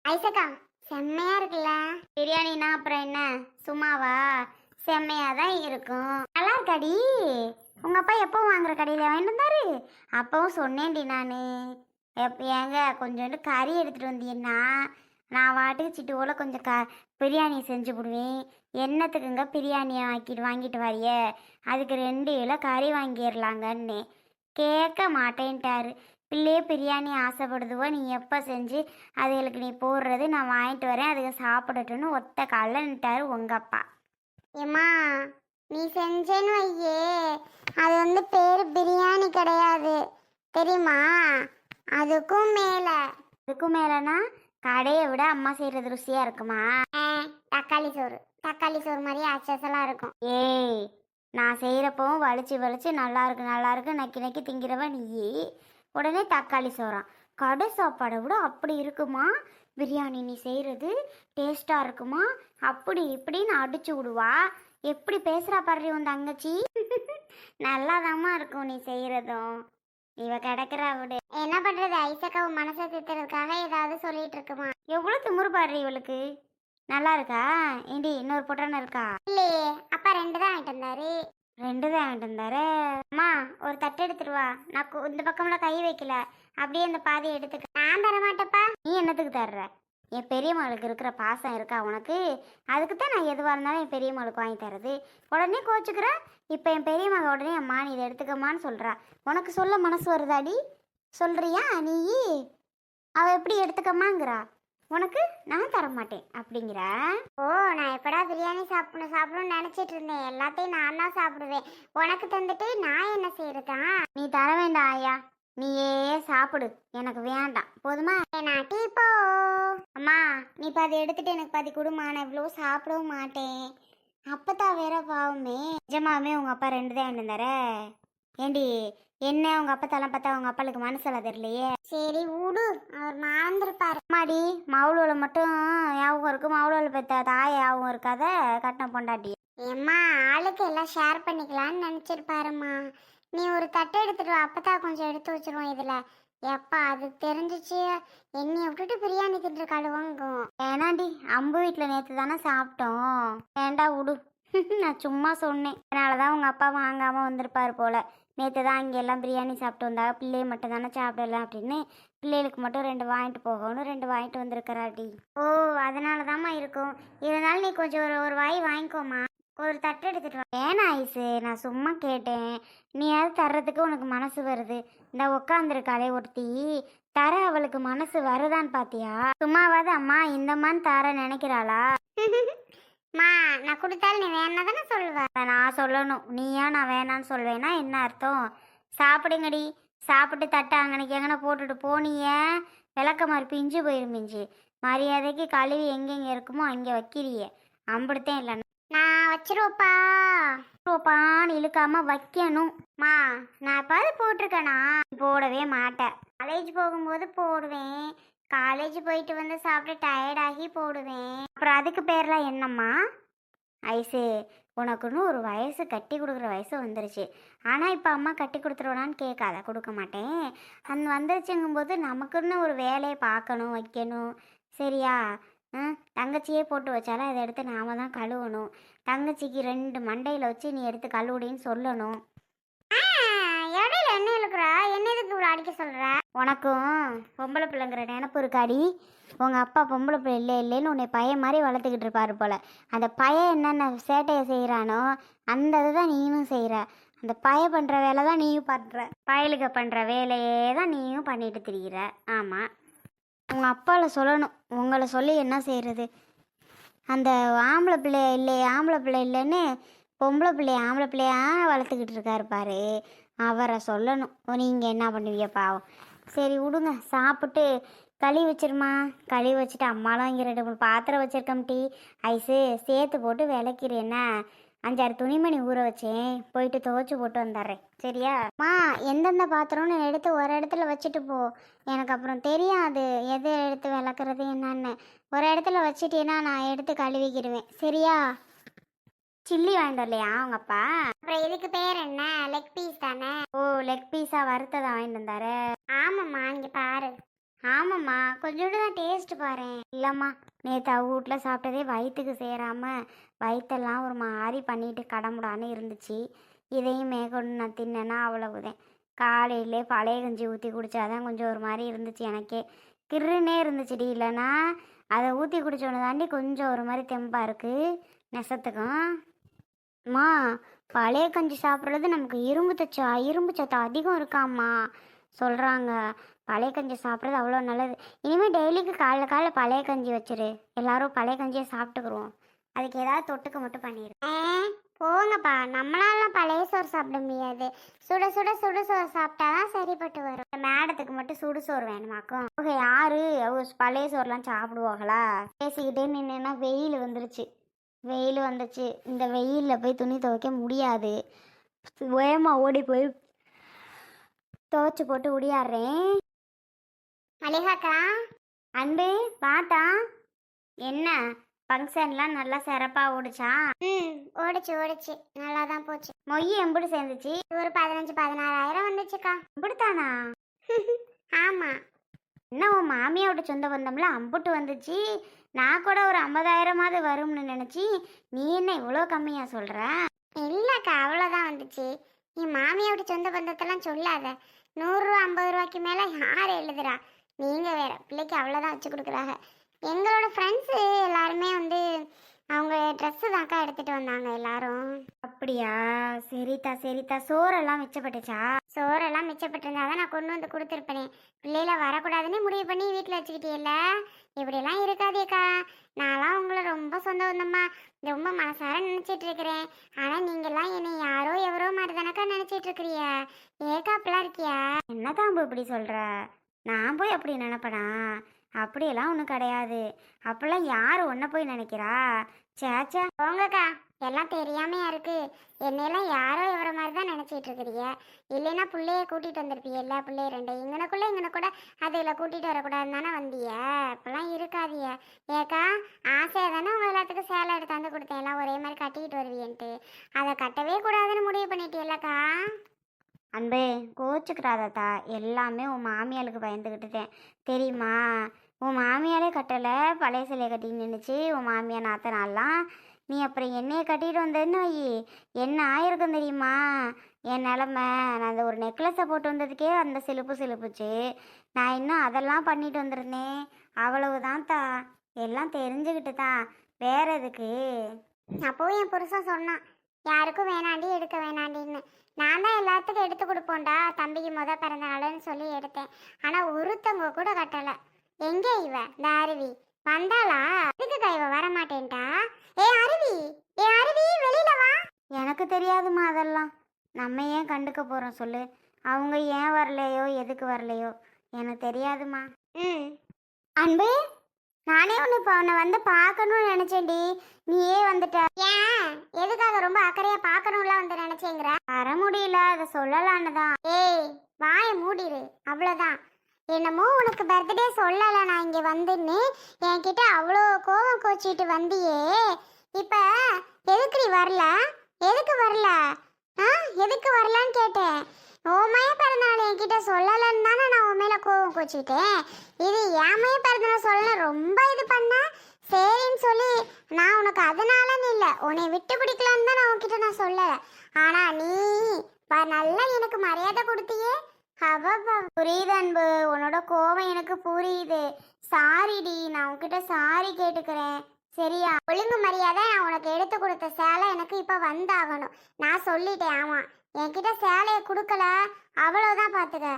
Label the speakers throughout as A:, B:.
A: ஐசக்கா, செம்மையா இருக்குல்ல பிரியாணினா? அப்புறம் என்ன சும்மாவா? செம்மையா தான் இருக்கும். நல்லா இருக்காடி. உங்க அப்பா எப்போ வாங்குற கடையில வாங்கிட்டு வந்தாரு? அப்பவும் சொன்னேன்டி நானு. ஏங்க கொஞ்சோண்டு கறி எடுத்துட்டு வந்தீங்கன்னா நான் வாட்டுக்கு சிட்டு போல கொஞ்சம் பிரியாணி செஞ்சு விடுவேன். என்னத்துக்குங்க பிரியாணியை வாங்கிட்டு வரிய? அதுக்கு 2 கிலோ கறி வாங்கிடலாங்கன்னு கேட்க மாட்டேன்ட்டாரு. பிள்ளையே பிரியாணி ஆசைப்படுதுவோ, நீ எப்போ செஞ்சு அதுகளுக்கு நீ போடுறது நான் வாங்கிட்டு வரேன், அதுக்கு சாப்பிடட்டுன்னு ஒத்த காலில் நின்ட்டாரு உங்கள் அப்பா. ஏம்மா, நீ செஞ்சேன்னு வையே, அது பேர் பிரியாணி கிடையாது தெரியுமா? அதுக்கும் மேலனா கடையை விட அம்மா செய்கிறது ருசியாக இருக்குமா? தக்காளி சோறு மாதிரி அச்சசலாக இருக்கும். ஏய், நான் செய்கிறப்பவும் வலிச்சு நல்லா இருக்கு நக்கி நக்கி திங்கிறவ நீ உடனே தக்காளி சோறான். கடை சாப்பாடை விட அப்படி இருக்குமா பிரியாணி? நீ செய்கிறது டேஸ்ட்டாக இருக்குமா? அப்படி இப்படின்னு அடிச்சு விடுவா. எப்படி பேசுகிறா பாரு உன் தங்கச்சி. நல்லாதாம்மா இருக்கும் நீ செய்கிறதும். இவ கிடக்குறா விடு. என்ன பண்ணுறது, ஐசக்காவை மனசை திட்டுறதுக்காக ஏதாவது சொல்லிட்டு இருக்குமா? எவ்வளோ திமுறு பாரு இவளுக்கு. நல்லா இருக்கா? ஏண்டி இன்னொரு பொட்டான இருக்கா? இல்லையே, அப்பா 2 தான் வாங்கிட்டு வந்தாரு. 2 தான் வாங்கிட்டு வந்தாரு. அம்மா, ஒரு தட்டு எடுத்துட்டு வா. நான் இந்த பக்கம்லாம் கை வைக்கல, அப்படியே அந்த பாதியை எடுத்துக்க. நான் தர மாட்டேப்பா. நீ என்னத்துக்கு தர்ற? என் பெரிய மகளுக்கு இருக்கிற பாசம் இருக்கா உனக்கு? அதுக்கு தான் நான் எதுவாக இருந்தாலும் என் பெரிய மகளுக்கு வாங்கி தரது. உடனே கோச்சுக்கிற. இப்போ என் பெரிய மக உடனே அம்மா நீ இதை எடுத்துக்கம்மான்னு சொல்கிறா. உனக்கு சொல்ல மனசு வருதாடி? சொல்கிறியா நீ? அவள் எப்படி எடுத்துக்கம்மாங்கிறா? உனக்கு நான் தர மாட்டேன் அப்படிங்கிற. ஓ, நான் எப்படா பிரியாணி சாப்பிடணும்னு நினச்சிட்டு இருந்தேன். எல்லாத்தையும் நான் தான் சாப்பிடுவேன். உனக்கு தந்துட்டு நான் என்ன செய்யறதா? நீ தர வேண்டாம் ஐயா, நீயே சாப்பிடு. எனக்கு வேண்டாம் போதுமா? நாட்டி போ. அம்மா, நீ பாதி எடுத்துட்டு எனக்கு பாதி கொடுமா. நான் இவ்வளோ சாப்பிடவும் மாட்டேன். அப்பதான் வேற பாவமே. நிஜமாவே உங்க அப்பா 2 தான் இருந்தார? ஏண்டி என்ன உங்க அப்பா தலை பார்த்தா உங்க அப்பாளுக்கு மனசுல தெரியலையே. சரி விடு, அவர் மறந்துருப்பாரு. அம்மாடி, மவுளோல மட்டும் ஞாபகம் இருக்கு, மவுளோல பெற்ற தாய் ஞாபகம் இருக்காத கட்டின பொண்டாட்டி. ஏம்மா, ஆளுக்கு எல்லாம் ஷேர் பண்ணிக்கலான்னு நினச்சிருப்பாருமா. நீ ஒரு தட்டை எடுத்துட்டு வா, அப்பதான் கொஞ்சம் எடுத்து வச்சிருவோம் இதில். எப்பா அது தெரிஞ்சிச்சு என்னைய விட்டுட்டு பிரியாணி தின்று கழுவாங்கும். ஏனாண்டி, அம்பு வீட்டில் நேற்று தானே சாப்பிட்டோம். வேண்டா விடு. நான் சும்மா சொன்னேன். அதனால தான் உங்கள் அப்பா வாங்காமல் வந்திருப்பார் போல். நேற்று தான் அங்கே எல்லாம் பிரியாணி சாப்பிட்டு வந்தா, பிள்ளைய மட்டும் தானே சாப்பிடலாம் அப்படின்னு பிள்ளைகளுக்கு மட்டும் 2 வாங்கிட்டு போகணும், 2 வாங்கிட்டு வந்திருக்கிறாட்டி. ஓ, அதனால தாம்மா இருக்கும். இருந்தாலும் நீ கொஞ்சம் ஒரு வாய் வாங்கிக்கோமா. ஒரு தட்டு எடுத்துட்டு வா. ஏன்னா ஐசு, நான் சும்மா கேட்டேன். நீ அது தர்றதுக்கு உனக்கு மனசு வருது. இந்த உட்காந்துருக்காளே ஒருத்தி, தர அவளுக்கு மனசு வருதான்னு பாத்தியா? சும்மாவாது அம்மா இந்தம்மான்னு தர நினைக்கிறாளா? மா, நான் கொடுத்தாலும் நீ வேணா தானே சொல்லுவ. நான் சொல்லணும், நீயா நான் வேணான்னு சொல்வேன்னா என்ன அர்த்தம்? சாப்பிடுங்கடி. சாப்பிட்டு தட்டை அங்கனைக்கு எங்கன போட்டுட்டு போனிய விளக்க மாதிரி பிஞ்சு போயிரும். பிஞ்சு மரியாதைக்கு கழுவி எங்கெங்க இருக்குமோ அங்கே வைக்கிறிய. அம்பிடுத்தேன் இல்லை. நான் வச்சிருவோப்பான்னு இழுக்காம வைக்கணும். மா, நான் எப்பாவது போட்டிருக்கேனா? போடவே மாட்டேன். காலேஜ் போகும்போது போடுவேன், காலேஜ் போயிட்டு வந்து சாப்பிட்டு டயர்டாகி போடுவேன். அப்புறம் அதுக்கு பேர்லாம் என்னம்மா? ஐசு, உனக்குன்னு ஒரு வயசு கட்டி கொடுக்குற வயசு வந்துருச்சு. ஆனால் இப்போ அம்மா கட்டி கொடுத்துருவானான்னு கேட்காத, கொடுக்க மாட்டேன். அந்த வந்துருச்சுங்கும்போது நமக்குன்னு ஒரு வேலையை பார்க்கணும், வைக்கணும். சரியா? தங்கச்சியே போட்டு வச்சாலும் அதை எடுத்து நாம தான் கழுவணும். தங்கச்சிக்கு 2 மண்டையில் வச்சு நீ எடுத்து கழுவுடின்னு சொல்லணும். இடையில என்ன இழுக்கிறா? என்ன எதுக்கு இவ்வளோ அடிக்க சொல்கிற? உனக்கும் பொம்பளை பிள்ளைங்கிற நினப்பு இருக்காடி. உங்கள் அப்பா பொம்பளை பிள்ளை இல்லைன்னு உன்னை பையன் மாதிரி வளர்த்துக்கிட்டு இருப்பாரு போல். அந்த பையன் என்னென்ன சேட்டையை செய்கிறானோ அந்த இதுதான் நீயும் செய்கிற. அந்த பைய பண்ணுற வேலை தான் நீயும் பண்ணுற. பயலுக்கு பண்ணுற வேலையே தான் நீயும் பண்ணிட்டு திரிகிற. ஆமாம், உங்கள் அப்பாவில் சொல்லணும். உங்களை சொல்லி என்ன செய்கிறது? அந்த ஆம்பளை பிள்ளை இல்லைன்னு பொம்பளை ஆம்பளை பிள்ளையா வளர்த்துக்கிட்டு இருக்காரு பாரு, அவரை சொல்லணும். நீங்கள் என்ன பண்ணுவீங்க பாவம். சரி விடுங்க, சாப்பிட்டு கழுவி வச்சிருமா. கழுவி வச்சுட்டு அம்மாலாம் இங்கே 2-3 பாத்திரம் வச்சுருக்கோம். டீ ஐஸு சேர்த்து போட்டு விளக்கிறேன்னா 5-6 துணிமணி ஊற வச்சேன், போயிட்டு துவைச்சி போட்டு வந்துடுறேன். சரியாம்மா? எந்தெந்த பாத்திரம்னு எடுத்து ஒரு இடத்துல வச்சுட்டு போ. எனக்கு அப்புறம் தெரியாது எது எடுத்து விளக்குறது என்னன்னு. ஒரு இடத்துல வச்சுட்டேன்னா நான் எடுத்து கழுவிக்கிடுவேன். சரியா? சில்லி வாங்கிட்டு வரலையா அவங்க அப்பா? அப்புறம் இதுக்கு பேர் என்ன? லெக் பீஸ் தானே. ஓ, லெக் பீஸா? வறுத்ததை வாங்கிட்டு வந்தாரு. ஆமாம்மா, இங்கே பாரு. ஆமாம்மா, கொஞ்சோண்டு தான் டேஸ்ட் பாரேன். இல்லைம்மா, நேற்று அவ வீட்டில் சாப்பிட்டதே வயிற்றுக்கு சேராம வயிற்றெல்லாம் ஒரு மாதிரி பண்ணிட்டு கடமுடான்னு இருந்துச்சு. இதையும் மேற்கொண்டு நான் தின்னேன்னா அவ்வளவுதான். காலையிலே பழைய கஞ்சி ஊற்றி குடித்தாதான் கொஞ்சம் ஒரு மாதிரி இருந்துச்சு எனக்கே. கிருன்னே இருந்துச்சுடி. இல்லைன்னா அதை ஊற்றி குடிச்சோன்னு தாண்டி கொஞ்சம் ஒரு மாதிரி தெம்பாக இருக்குது நெசத்துக்கும். அம்மா, பழைய கஞ்சி சாப்பிட்றது நமக்கு இரும்பு சத்து அதிகம் இருக்காம்மா சொல்கிறாங்க. பழைய கஞ்சி சாப்பிட்றது அவ்வளோ நல்லது. இனிமேல் டெய்லிக்கு காலைல காலைல பழைய கஞ்சி வச்சிரு. எல்லாரும் பழைய கஞ்சியை சாப்பிட்டுக்குருவோம். அதுக்கு ஏதாவது தொட்டுக்க மட்டும் பண்ணிடு. போங்கப்பா, நம்மளாலாம் பழைய சோறு சாப்பிட முடியாது. சுட சுட சுடு சோறு சாப்பிட்டாதான் சரிப்பட்டு வரும். மேடத்துக்கு மட்டும் சுடு சோறு வேணுமாக்கும். ஓகே, யாரு அவங்க பழைய சோறுலாம் சாப்பிடுவாங்களா? பேசிக்கிட்டே நின்னா வெயில் வந்துருச்சு. வெயில் வந்துச்சு. இந்த வெயிலில் போய் துணி துவைக்க முடியாது. வேகமாக ஓடி போய் துவைச்சி போட்டு ஓடியாடுறேன். மளிகாக்கா, அன்பு பாத்தா என்ன ஃபங்க்ஷன்லாம் நல்லா சிறப்பாக ஓடிச்சா? ஓடிச்சு நல்லா தான் போச்சு. மொய் எம்புடு சேர்ந்துச்சு? ஒரு 15-16 வந்துச்சுக்கா. எம்புடுத்தானா? ஆமாம். என்ன உன் மாமியோட சொந்த பந்தம்ல அம்புட்டு வந்துச்சு? நான் கூட ஒரு 50,000 வரும்னு நினச்சி, நீ என்ன இவ்வளோ கம்மியாக சொல்கிற? இல்லைக்கா, அவ்வளோதான் வந்துச்சு. என் மாமியோட சொந்த பந்தத்தெல்லாம் சொல்லாத. 100 ரூபா 50 ரூபாய்க்கு மேலே யார் எழுதுறா? நீங்கள் வேற பிள்ளைக்கு அவ்வளோதான் வச்சு கொடுக்குறாங்க. எங்களோட ஃப்ரெண்ட்ஸு எல்லாருமே அவங்க ட்ரெஸ்ஸு தாக்கா எடுத்துகிட்டு வந்தாங்க எல்லாரும். அப்படியா? சரித்தா. சோறெல்லாம் மிச்சப்பட்டுச்சா? சோறெல்லாம் மிச்சப்பட்டிருந்தா தான் நான் கொண்டு வந்து கொடுத்துருப்பேனே. பிள்ளையில வரக்கூடாதுன்னு முடிவு பண்ணி வீட்டில் வச்சுக்கிட்டீல்ல. இப்படியெல்லாம் இருக்காதேக்கா. நான்லாம் உங்களை ரொம்ப சொந்த பந்தம்மா ரொம்ப மனசார நினச்சிட்டு இருக்கிறேன். ஆனால் நீங்கள்லாம் என்னை யாரோ எவரோ மாதிரி தானக்கா நினச்சிட்டு இருக்கிறிய. ஏக்கா அப்படிலாம் இருக்கியா? என்ன தாம்பு இப்படி சொல்கிற? நான் போய் அப்படி நினைப்பேனா? அப்படியெல்லாம் ஒன்றும் கிடையாது. அப்பெல்லாம் யார் ஒன்றை போய் நினைக்கிறா? சேச்சா போங்கக்கா, எல்லாம் தெரியாமையா இருக்கு. என்னையெல்லாம் யாரோ இவர மாதிரி தான் நினச்சிட்டு இருக்கிறீங்க. இல்லைன்னா பிள்ளைய கூட்டிகிட்டு வந்திருப்பீங்க. எல்லா பிள்ளைய 2 இங்கனக்குள்ள கூட அதில் கூட்டிகிட்டு வரக்கூடாதுன்னு தானே வந்திய. இப்பெல்லாம் இருக்காதிய. ஏக்கா, ஆசையாக தானே உங்கள் எல்லாத்துக்கும் சேலை எடுத்து வந்து கொடுத்தேன். எல்லாம் ஒரே மாதிரி கட்டிக்கிட்டு வருவீன்ட்டு. அதை கட்டவே கூடாதுன்னு முடிவு பண்ணிட்டீல்லக்கா. அன்பே, கோச்சுக்கிறாதா. எல்லாமே உன் மாமியாளுக்கு பயந்துக்கிட்டுட்டேன் தெரியுமா? உன் மாமியாலே கட்டலை, பழைய சிலையை கட்டி நின்றுச்சு உன் மாமியார் நாத்தனாலாம். நீ அப்புறம் என்னையை கட்டிட்டு வந்தேன்னு வை, என்ன ஆயிருக்கும் தெரியுமா என் நிலமை? நான் அந்த ஒரு நெக்லஸை போட்டு வந்ததுக்கே அந்த சிலுப்புச்சு. நான் இன்னும் அதெல்லாம் பண்ணிட்டு வந்திருந்தேன். அவ்வளவுதான் தா. எல்லாம் தெரிஞ்சுக்கிட்டு தான். வேற எதுக்கு? அப்போவும் என் புருஷன் சொன்னான், யாருக்கும் வேணாண்டி எடுக்க வேணாண்டின்னு. நான் தான் எல்லாத்துக்கும் எடுத்து கொடுப்போண்டா, தம்பிக்கு பிறந்த நாளுன்னு சொல்லி எடுத்தேன். ஆனால் ஒருத்தவங்க கூட கட்டலை. எங்கே இவ இந்த அருவி வந்தாளா? இதுக்குக்கா இவ வரமாட்டேன்ட்டா. ஏ அருவி வெளியில வா. எனக்கு தெரியாதுமா அதெல்லாம். நம்ம ஏன் கண்டுக்க போகிறோம் சொல்லு? அவங்க ஏன் வரலையோ எதுக்கு வரலையோ எனக்கு தெரியாதுமா. அன்பு, நானே ஒன்று இப்போ உன்னை பார்க்கணும்னு நினச்சேன்டி. நீயே வந்துட்ட. ஏன் எதுக்காக ரொம்ப அக்கறையாக பார்க்கணும்லாம் நினச்சேங்கிற? வர முடியல, அதை சொல்லலான்னு தான். ஏய், வாயை மூடிடு, அவ்வளோதான். என்னமோ உனக்கு பர்த்டே சொல்லலை நான் இங்கே வந்துன்னு என்கிட்ட அவ்வளோ கோவம் கோச்சிட்டு வந்தியே. இப்போ எதுக்கு நீ வரல? எதுக்கு வரல? எதுக்கு வரலான்னு கேட்டேன். ஓமைய பிறந்தநாள் என்கிட்ட சொல்லலைன்னு தானே நான் உன் மேலே கோவம் கோச்சிக்கிட்டேன். இது ஏமைய பிறந்தநாள் சொல்லணும் ரொம்ப இது பண்ண. சரின்னு சொல்லி நான் உனக்கு அதனாலன்னு இல்லை, உன்னை விட்டு பிடிக்கலான்னு தான் நான் உன்கிட்ட நான் சொல்லலை. ஆனால் நீ நல்லா எனக்கு மரியாதை கொடுத்தியே. புரியுது அன்பு, உன்னோட கோவம் எனக்கு புரியுது. சாரிடி, நான் உன்கிட்ட சாரி கேட்டுக்கிறேன் சரியா? ஒழுங்கு மரியாதை நான் உனக்கு எடுத்து கொடுத்த சேலை எனக்கு இப்போ வந்தாகணும். நான் சொல்லிட்டேன். ஆமாம், என்கிட்ட சேலையை கொடுக்கல அவ்வளோதான். பார்த்துக்க,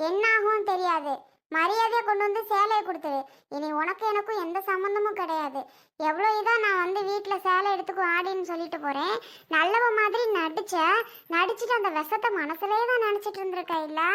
A: என்னாகும் தெரியாது. மரியாதையை கொண்டு வந்து சேலையை கொடுத்துரு. இனி உனக்கு எனக்கும் எந்த சம்மந்தமும் கிடையாது. எவ்வளோ இதாக நான் வீட்டில் சேலை எடுத்துக்கோ ஆடின்னு சொல்லிட்டு போகிறேன். நல்லவ மாதிரி நடிச்சுட்டு அந்த விஷத்தை மனசுலேயே தான் நினச்சிட்டு இருந்திருக்க. இல்லை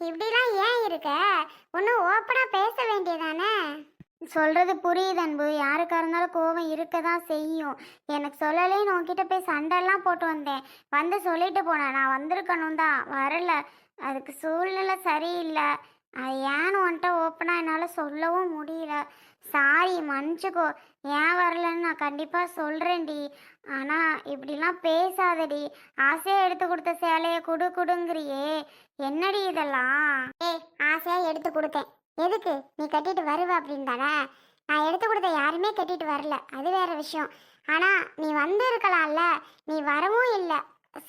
A: இப்படிலாம் ஏன் இருக்க? ஒன்றும் ஓப்பனாக பேச வேண்டியதானே? சொல்கிறது புரியுது அன்பு. யாருக்காக இருந்தாலும் கோவம் இருக்க தான் செய்யும். எனக்கு சொல்லலேன்னு உன்கிட்ட போய் சண்டைலாம் போட்டு வந்தேன். சொல்லிட்டு போனேன். நான் வந்திருக்கணும் தான், வரல. அதுக்கு சூழ்நிலை சரியில்லை. அது ஏன்னு வந்துட்டு ஓப்பனாக என்னால் சொல்லவும் முடியல. சாரி, மன்னிச்சுக்கோ. ஏன் வரலன்னு நான் கண்டிப்பாக சொல்கிறேன்டி. ஆனால் இப்படிலாம் பேசாதடி. ஆசையாக எடுத்து கொடுத்த சேலையை கொடுங்கிறியே, என்னடி இதெல்லாம்? ஏய், ஆசையாக எடுத்து கொடுத்தேன். எதுக்கு நீ கட்டிட்டு வருவ அப்படின்னு தானே. நான் எடுத்து கொடுத்த யாருமே கட்டிட்டு வரல, அது வேற விஷயம். ஆனா நீ வந்து இருக்கலாம்ல, நீ வரவும் இல்லை.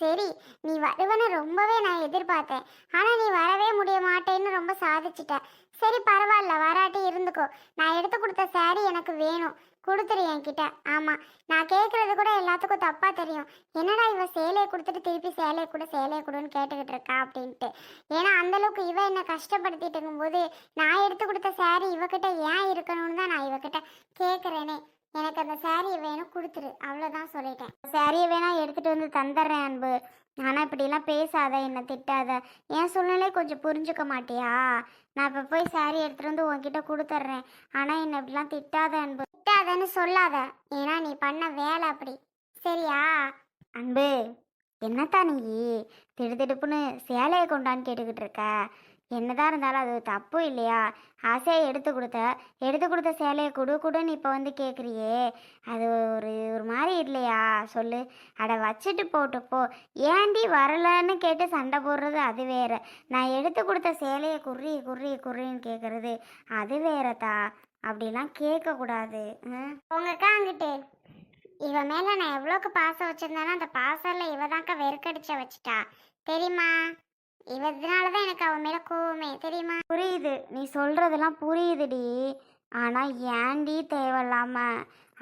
A: சரி, நீ வருவன்னு ரொம்பவே நான் எதிர்பார்த்தேன். ஆனா நீ வரவே முடிய மாட்டேன்னு ரொம்ப சாதிச்சிட்ட. சரி பரவாயில்ல, வராட்டி இருந்துக்கோ. நான் எடுத்து கொடுத்த saree எனக்கு வேணும், கொடுத்துரு என்கிட்ட. ஆமா, நான் கேட்கறது கூட எல்லாத்துக்கும் தப்பா தெரியும். என்னடா இவ சேலையை கொடுத்துட்டு திருப்பி சேலையை கொடு சேலையை கொடுன்னு கேட்டுக்கிட்டு இருக்கா அப்படின்ட்டு. ஏன்னா அந்த அளவுக்கு இவ என்ன கஷ்டப்படுத்திட்டு இருக்கும்போது நான் எடுத்து கொடுத்த saree இவகிட்ட ஏன் இருக்கணும்னு தான் நான் இவகிட்ட கேட்குறேனே. எனக்கு அந்த சாரியை வேணும், கொடுத்துரு, அவ்வளோதான் சொல்லிட்டேன். சாரியை வேணா எடுத்துட்டு வந்து தந்துடுறேன் அன்பு. ஆனால் இப்படிலாம் பேசாத, என்னை திட்டாத. என் சூழ்நிலை கொஞ்சம் புரிஞ்சுக்க மாட்டியா? நான் இப்போ போய் சாரி எடுத்துட்டு வந்து உன்கிட்ட கொடுத்துட்றேன். ஆனால் என்னை இப்படிலாம் திட்டாத அன்பு. திட்டாதன்னு சொல்லாத, ஏன்னா நீ பண்ண வேலை அப்படி. சரியா அன்பு? என்னத்தான் நீ திடுதிடுப்புன்னு சேலையை கொண்டான்னு கேட்டுக்கிட்டு இருக்க? என்னதான் இருந்தாலும் அது தப்பு இல்லையா? ஆசையை எடுத்து கொடுத்த சேலையை கொடுன்னு இப்போ வந்து கேட்குறியே, அது ஒரு மாதிரி இல்லையா சொல்லு? அட வச்சுட்டு போட்டு போ. ஏண்டி வரலன்னு கேட்டு சண்டை போடுறது அது வேற, நான் எடுத்து கொடுத்த சேலையை குறின்னு கேட்குறது அது வேறதா. அப்படிலாம் கேட்கக்கூடாது. உங்கக்கா அங்கிட்டு இவ மேலே நான் எவ்வளோக்கு பாசம் வச்சுருந்தேனோ அந்த பாசம்ல இவ தான்க்கா வெறுக்கடிச்ச வச்சுட்டா, தெரியுமா? இதனால தான் எனக்கு அவன் மேலே கோவமே, தெரியுமா? புரியுது, நீ சொல்கிறதெல்லாம் புரியுதுடி. ஆனால் ஏன்டி தேவையில்லாம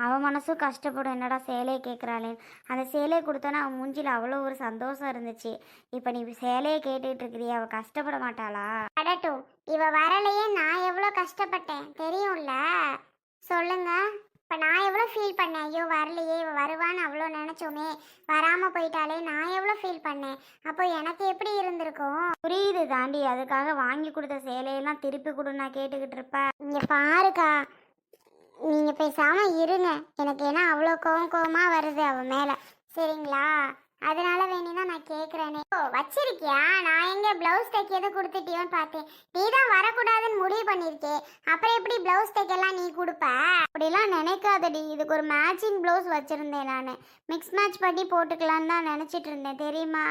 A: அவன் மனசும் கஷ்டப்படும். என்னடா சேலையை கேட்குறாளேன்னு. அந்த சேலையை கொடுத்தோன்னா அவன் மூஞ்சில் அவ்வளோ ஒரு சந்தோஷம் இருந்துச்சு. இப்போ நீ சேலையை கேட்டுட்டு இருக்கிறிய, அவள் கஷ்டப்பட மாட்டாளா? அடட்டும், இவ வரலையே நான் எவ்வளோ கஷ்டப்பட்டேன் தெரியும்ல, சொல்லுங்க. இப்போ நான் எவ்வளோ ஃபீல் பண்ணேன், ஐயோ வரலையே, இவ வருவான்னு அவ்வளோ நினச்சோமே, வராமல் போயிட்டாலே நான் எவ்வளோ ஃபீல் பண்ணேன். அப்போ எனக்கு எப்படி இருந்திருக்கும்? புரியுது தாண்டி, அதுக்காக வாங்கி கொடுத்த சேலையெல்லாம் திருப்பி கொடு நான் கேட்டுக்கிட்டு இருப்பேன். இங்கே பாருக்கா, நீங்கள் பேசாமல் இருங்க. எனக்கு ஏன்னா அவ்வளோ கோவமாக வருது அவன் மேலே, சரிங்களா? அதனால வேணிதான் நான் கேட்குறேனே. ஓ வச்சிருக்கியா? நான் எங்கே ப்ளவுஸ் தைக்கிறது கொடுத்துட்டியோன்னு பார்த்தேன். நீ தான் வரக்கூடாதுன்னு முடிவு பண்ணியிருக்கே, அப்புறம் எப்படி ப்ளவுஸ் தைக்கலாம் நீ கொடுப்ப? அப்படிலாம் நினைக்காதடி, இதுக்கு ஒரு மேட்சிங் ப்ளவுஸ் வச்சுருந்தேன் நான். மிக்ஸ் மேட்ச் பண்ணி போட்டுக்கலான்னு தான் நினச்சிட்டு இருந்தேன், தெரியுமா?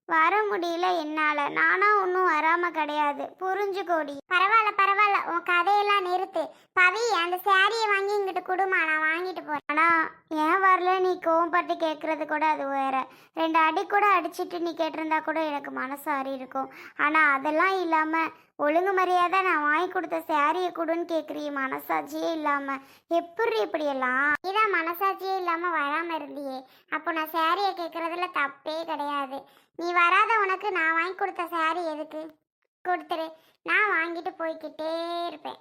A: வர முடியல என்னால். நானா ஒன்றும் வராமல் கிடையாது, புரிஞ்சுக்கோடி. பரவாயில்ல, உன் கதையெல்லாம் நிறுத்து. பவி, அந்த சாரியை வாங்கி இங்கிட்டு கொடுமா, நான் வாங்கிட்டு போகிறேன். ஆனால் ஏன் வரல நீ கோவப்பட்டு கேட்குறது கூட அது வேற. 2 அடி கூட அடிச்சிட்டு நீ கேட்டிருந்தா கூட எனக்கு மனசு ஆறி இருக்கும். ஆனால் அதெல்லாம் இல்லாமல் ஒழுங்கு மரியாதை நான் வாங்கி கொடுத்த சாரியை கொடுன்னு கேட்குறீ, மனசாட்சியே இல்லாமல். எப்படி இப்படியெல்லாம்? இதான் மனசாட்சியே இல்லாமல் வராமல் இருந்தியே, அப்போ நான் சாரியை கேட்குறதுல தப்பே கிடையாது. நீ வராத உனக்கு நான் வாங்கி கொடுத்த சாரி எதுக்கு? கொடுத்துரு, நான் வாங்கிட்டு போய்கிட்டே இருப்பேன்.